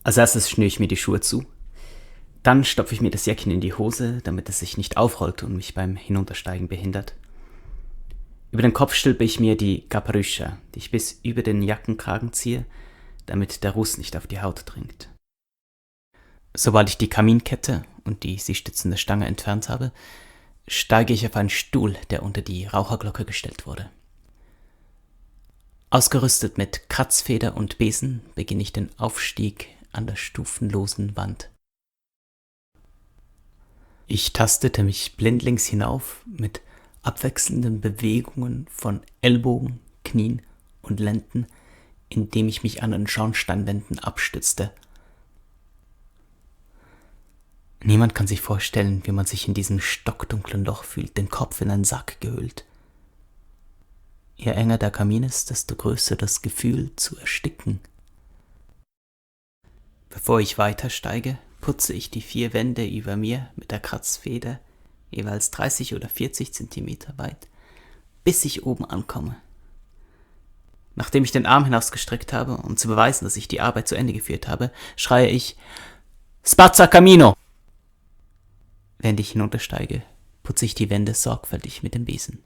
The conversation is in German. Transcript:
Als erstes schnüre ich mir die Schuhe zu. Dann stopfe ich mir das Jäckchen in die Hose, damit es sich nicht aufrollt und mich beim Hinuntersteigen behindert. Über den Kopf stülpe ich mir die Caparüscha, die ich bis über den Jackenkragen ziehe, damit der Ruß nicht auf die Haut dringt. Sobald ich die Kaminkette und die sie stützende Stange entfernt habe, steige ich auf einen Stuhl, der unter die Raucherglocke gestellt wurde. Ausgerüstet mit Kratzfeder und Besen beginne ich den Aufstieg an der stufenlosen Wand. Ich tastete mich blindlings hinauf mit abwechselnden Bewegungen von Ellbogen, Knien und Lenden, indem ich mich an den Schornsteinwänden abstützte. Niemand kann sich vorstellen, wie man sich in diesem stockdunklen Loch fühlt, den Kopf in einen Sack gehüllt. Je enger der Kamin ist, desto größer das Gefühl zu ersticken. Bevor ich weitersteige, putze ich die 4 Wände über mir mit der Kratzfeder, jeweils 30 oder 40 Zentimeter weit, bis ich oben ankomme. Nachdem ich den Arm hinausgestreckt habe, um zu beweisen, dass ich die Arbeit zu Ende geführt habe, schreie ich Spazza Camino! Während ich hinuntersteige, putze ich die Wände sorgfältig mit dem Besen.